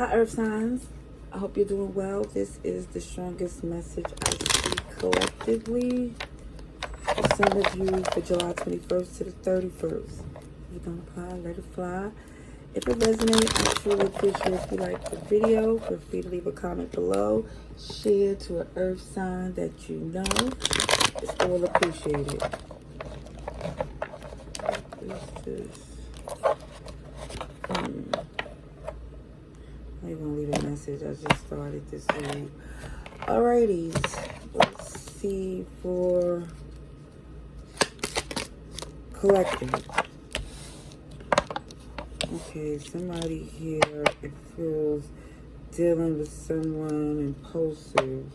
Hi, Earth Signs. I hope you're doing well. This is the strongest message I see collectively for some of you for July 21st to the 31st. If you don't apply, let it fly. If it resonates, I truly appreciate if you like the video. Feel free to leave a comment below. Share to an Earth sign that you know. It's all appreciated. What is this? I'm gonna leave a message. I just started this week. Alrighties, let's see for collective. Okay, somebody here, it feels dealing with someone impulsive.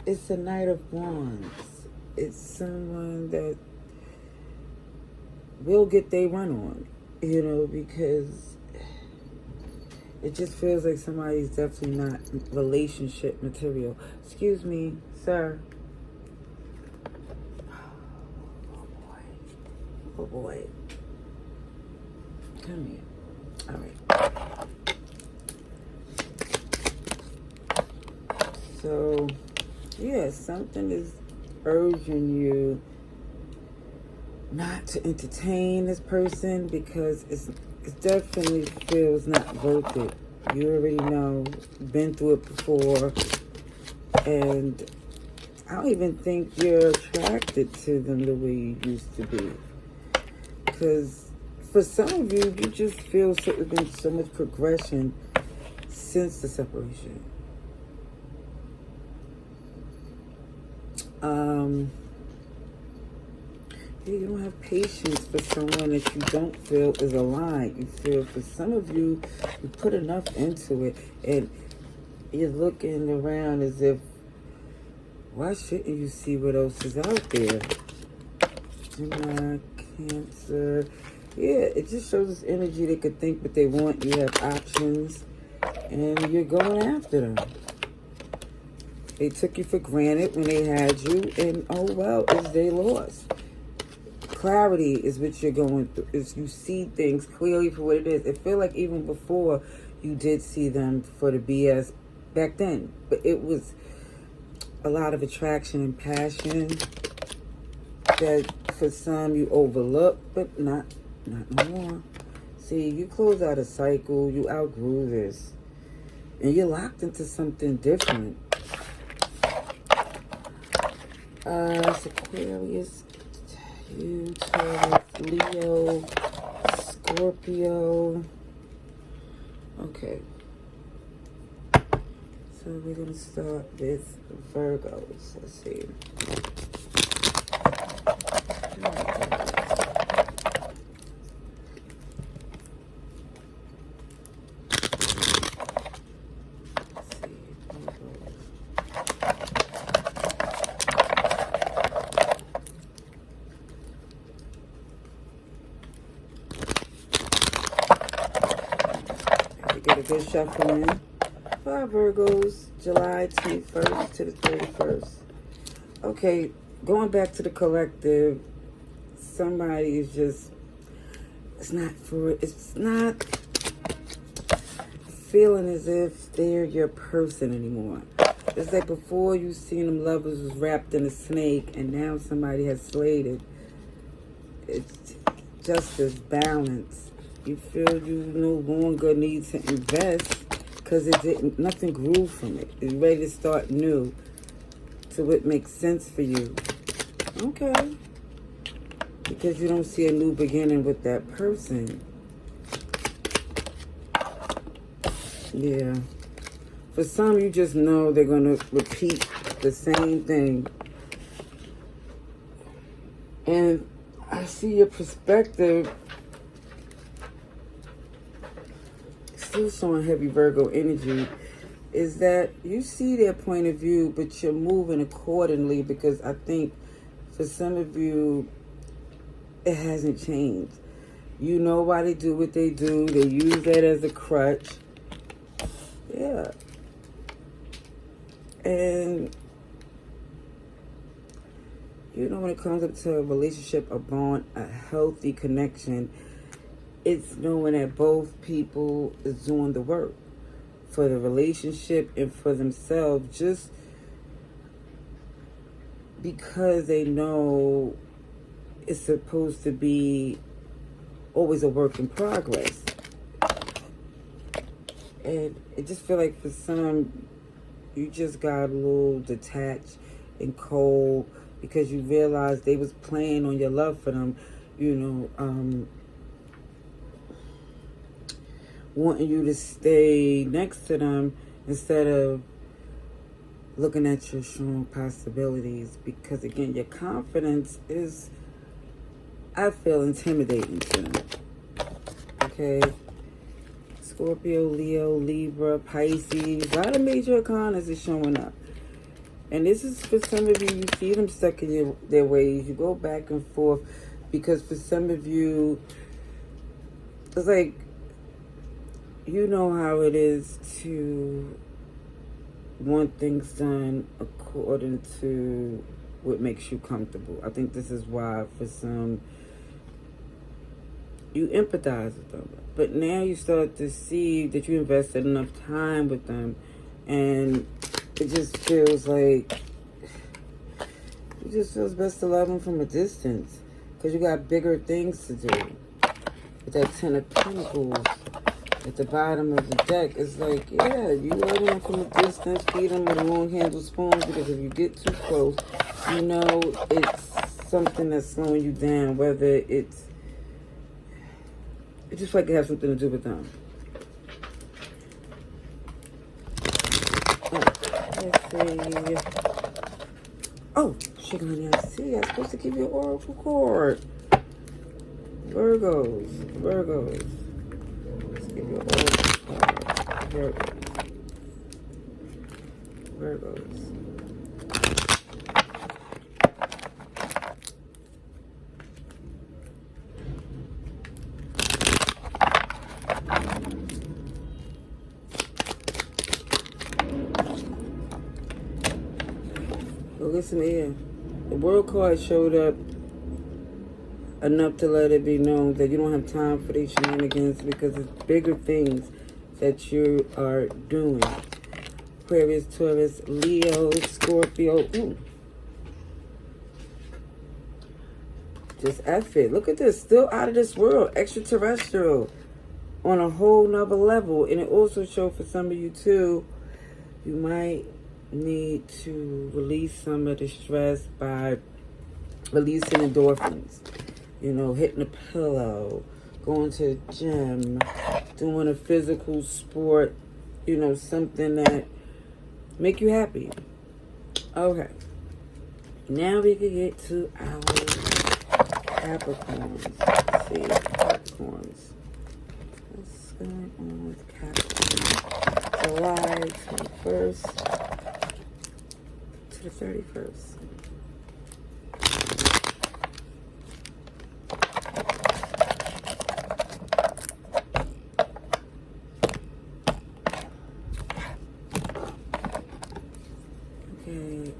It's a Knight of Wands. It's someone that will get their run on, because it just feels like somebody's definitely not relationship material. Excuse me, sir. Oh boy. Come here. All right. So, yeah, something is urging you not to entertain this person because it definitely feels not worth it. You already know, been through it before, and I don't even think you're attracted to them the way you used to be. Because for some of you, you just feel there's been so much progression since the separation. You don't have patience for someone that you don't feel is aligned. You feel for some of you, you put enough into it, and you're looking around as if, why shouldn't you see what else is out there? Gemini, Cancer. Yeah, it just shows this energy. They could think what they want. You have options, and you're going after them. They took you for granted when they had you, and oh well, it's their loss. Clarity is what you're going through. Is you see things clearly for what it is. It feel like even before you did see them for the BS back then, but it was a lot of attraction and passion that for some you overlook, but not no more. See, you close out a cycle, you outgrew this, and you're locked into something different. It's Aquarius, Taurus, Leo, Scorpio. Okay. So we're going to start with Virgos. Let's see. Get a good shuffle in. 5 Virgos, July 21st to the 31st. Okay, going back to the collective, somebody is just, it's not feeling as if they're your person anymore. It's like before you seen them lovers was wrapped in a snake, and now somebody has slayed it. It's justice, balance. You feel you no longer need to invest because nothing grew from it. It's ready to start new to what makes sense for you. Okay. Because you don't see a new beginning with that person. Yeah. For some, you just know they're going to repeat the same thing. And I see your perspective still showing heavy Virgo energy, is that you see their point of view, but you're moving accordingly because I think for some of you, it hasn't changed. You know why they do what they do. They use that as a crutch. Yeah. And, when it comes up to a relationship, a bond, a healthy connection, it's knowing that both people is doing the work for the relationship and for themselves, just because they know it's supposed to be always a work in progress. And it just feel like for some, you just got a little detached and cold because you realized they was playing on your love for them, wanting you to stay next to them instead of looking at your strong possibilities. Because again, your confidence is, I feel, intimidating to them. Okay? Scorpio, Leo, Libra, Pisces, a lot of major arcanas is showing up. And this is for some of you, you see them stuck in their ways. You go back and forth because for some of you, it's like, you know how it is to want things done according to what makes you comfortable. I think this is why for some, you empathize with them. But now you start to see that you invested enough time with them, and it just feels like, it just feels best to love them from a distance because you got bigger things to do. With that Ten of Pentacles at the bottom of the deck, it's like, yeah, you love them from a distance, feed them with a long-handled spoon, because if you get too close, you know it's something that's slowing you down, whether it's just like it has something to do with them. Let's see. Oh, sugar honey, I see. I'm supposed to give you an oracle card. Virgos. Let's give you an oracle card. Virgos. Well, listen here. The World card showed up enough to let it be known that you don't have time for these shenanigans because it's bigger things that you are doing. Aquarius, Taurus, Leo, Scorpio. Ooh. Just F it. Look at this. Still out of this world. Extraterrestrial. On a whole nother level. And it also showed for some of you too, you might need to release some of the stress by releasing endorphins. You know, hitting a pillow, going to the gym, doing a physical sport, you know, something that make you happy. Okay. Now we can get to our Capricorns. Let's see, Capricorns. What's going on with Capricorn? July 21st to the 31st. Okay,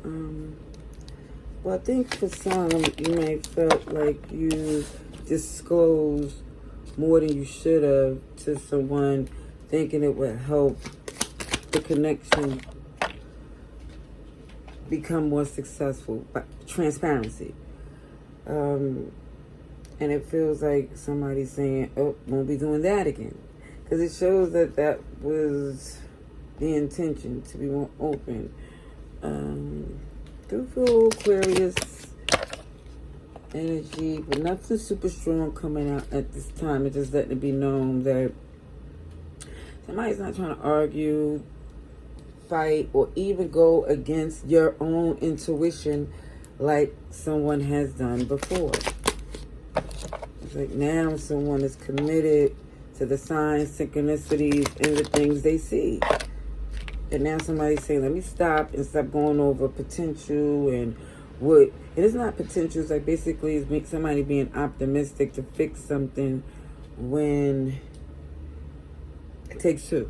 well, I think for some, you may have felt like you disclosed more than you should have to someone, thinking it would help the connection become more successful. By transparency. And it feels like somebody's saying, oh, won't be doing that again. Because it shows that that was the intention, to be more open. Do feel Aquarius energy, but nothing super strong coming out at this time. It's just letting it be known that somebody's not trying to argue, fight, or even go against your own intuition like someone has done before. It's like now someone is committed to the signs, synchronicities, and the things they see. And now somebody's saying, let me stop and stop going over potential and what. And it's not potential. It's like basically it's somebody being optimistic to fix something when it takes two.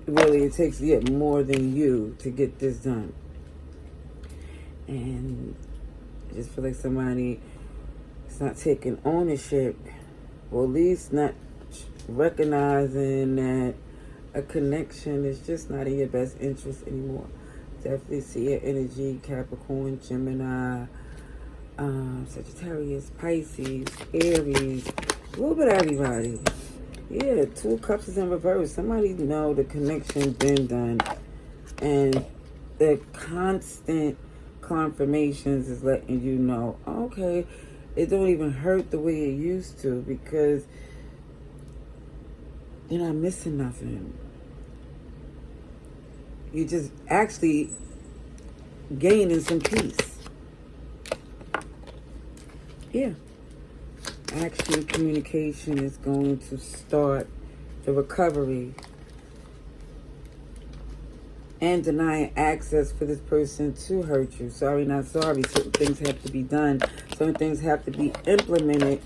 Really, it takes more than you to get this done. And I just feel like somebody is not taking ownership or at least not recognizing that a connection is just not in your best interest anymore. Definitely see your energy, Capricorn, Gemini, Sagittarius, Pisces, Aries, a little bit of everybody. Yeah, 2 cups is in reverse. Somebody know the connection been done, and the constant confirmations is letting you know, okay, it don't even hurt the way it used to, because you're not missing nothing. You're just actually gaining some peace. Yeah. Actual communication is going to start the recovery and denying access for this person to hurt you. Sorry, not sorry. Certain things have to be done. Certain things have to be implemented.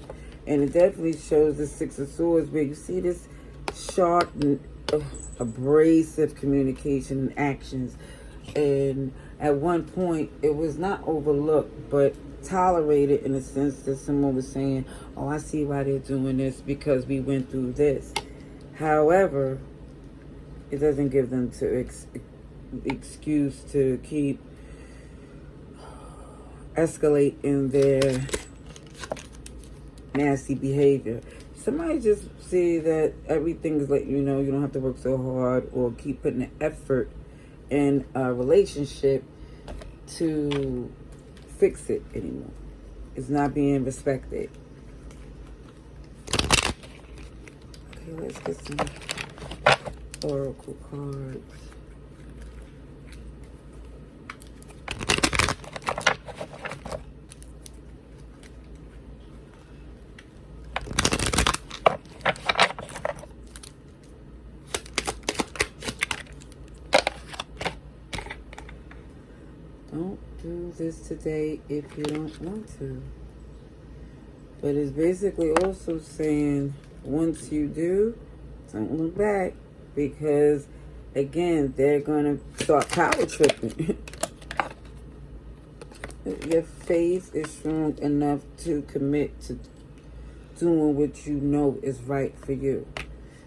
And it definitely shows the 6 of Swords, where you see this sharp and abrasive communication and actions. And at one point, it was not overlooked, but tolerated, in a sense that someone was saying, oh, I see why they're doing this, because we went through this. However, it doesn't give them to excuse to keep escalating their nasty behavior. Somebody just see that everything is letting you know you don't have to work so hard or keep putting the effort in a relationship to fix it anymore. It's not being respected. Okay, let's get some oracle cards. Don't do this today if you don't want to. But it's basically also saying, once you do, don't look back. Because, again, they're going to start power tripping. Your faith is strong enough to commit to doing what you know is right for you.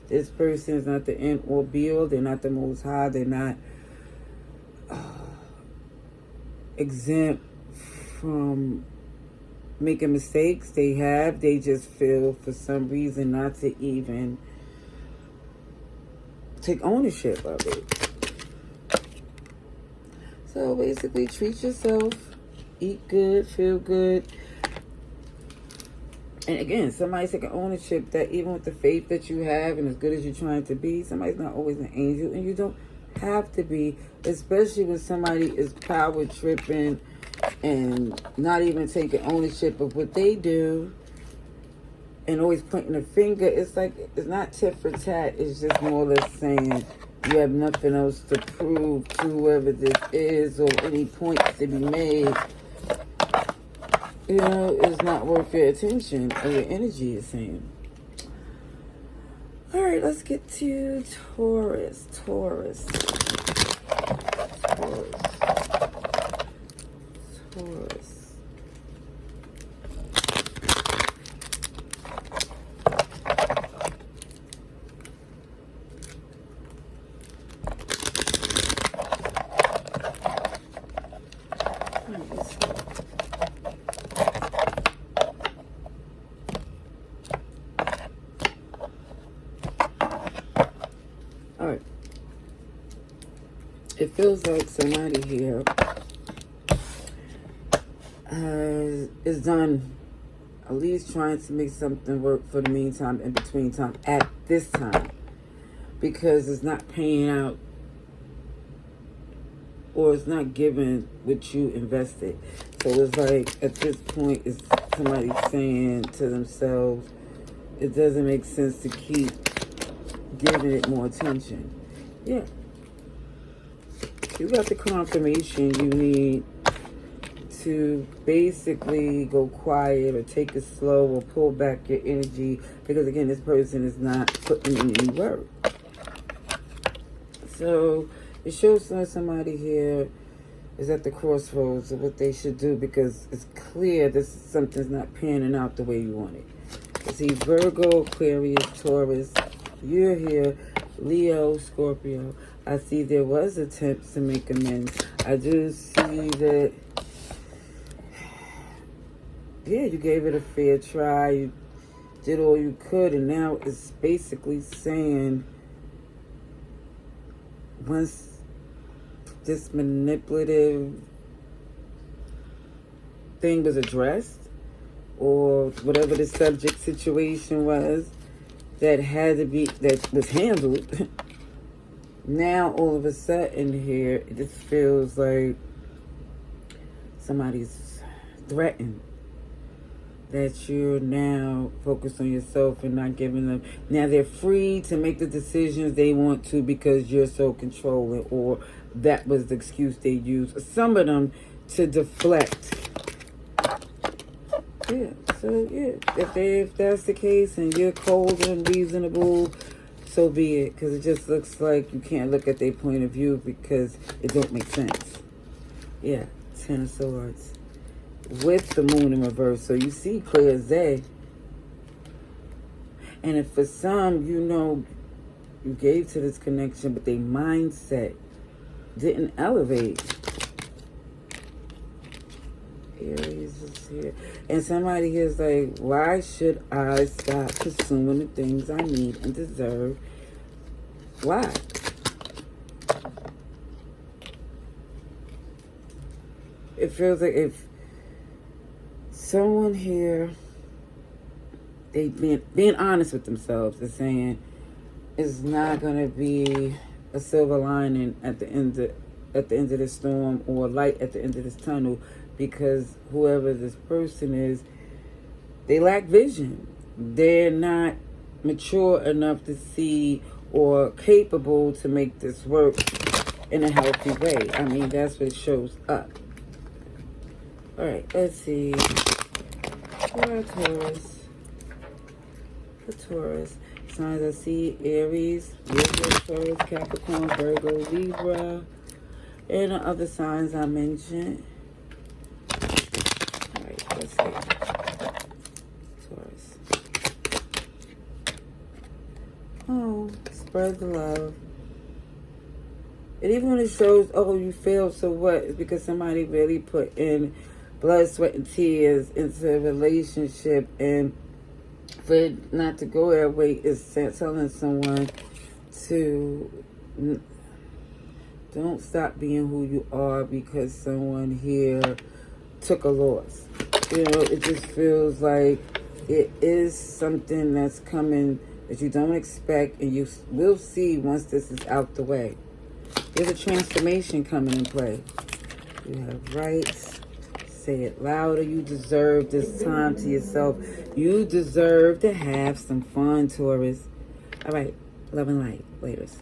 This person is not the end or be all. They're not the Most High. They're not exempt from making mistakes. They just feel for some reason not to even take ownership of it. So basically, treat yourself, eat good, feel good. And again, somebody's taking ownership that even with the faith that you have and as good as you're trying to be, somebody's not always an angel, and you don't have to be, especially when somebody is power tripping and not even taking ownership of what they do and always pointing a finger. It's like, it's not tit for tat. It's just more or less saying you have nothing else to prove to whoever this is, or any points to be made. You know, it's not worth your attention or your energy, is saying. All right, let's get to Taurus. Taurus. All right. It feels like somebody here is done at least trying to make something work for the meantime, in between time, at this time, because it's not paying out, or it's not giving what you invested. So it's like, at this point, it's somebody saying to themselves, it doesn't make sense to keep giving it more attention. Yeah. You got the confirmation you need to basically go quiet or take it slow or pull back your energy, because again, this person is not putting in any work. So it shows somebody here is at the crossroads of what they should do, because it's clear this something's not panning out the way you want it. I see Virgo, Aquarius, Taurus. You're here. Leo, Scorpio. I see there was attempts to make amends. I do see that, yeah, you gave it a fair try. You did all you could, and now it's basically saying once this manipulative thing was addressed, or whatever the subject situation was that had to be, that was handled, now all of a sudden here, it just feels like somebody's threatened that you're now focused on yourself and not giving them. Now they're free to make the decisions they want to because you're so controlling, or that was the excuse they used. Some of them to deflect. Yeah, so yeah, if that's the case and you're cold and reasonable, so be it. Because it just looks like you can't look at their point of view because it don't make sense. Yeah, 10 of Swords. With the Moon in reverse. So you see clear as day. And if for some, you know, you gave to this connection, but their mindset didn't elevate. Aries is here. And somebody here is like, why should I stop consuming the things I need and deserve? Why? It feels like if someone here, they being honest with themselves, is saying it's not going to be a silver lining at the end of the storm, or light at the end of this tunnel, because whoever this person is, they lack vision. They're not mature enough to see or capable to make this work in a healthy way. I mean, that's what shows up. All right, let's see. For Taurus. For Taurus. Signs I see: Aries, Libra, Taurus, Capricorn, Virgo, Libra. And the other signs I mentioned. All right, let's see. Taurus. Oh, spread the love. And even when it shows, oh, you failed, so what? It's because somebody really put in blood, sweat, and tears into a relationship, and for it not to go that way is telling someone to don't stop being who you are because someone here took a loss. You know, it just feels like it is something that's coming that you don't expect, and you will see once this is out the way. There's a transformation coming in play. You have rights. Say it louder. You deserve this time to yourself. You deserve to have some fun, Taurus. All right. Love and light. Laters.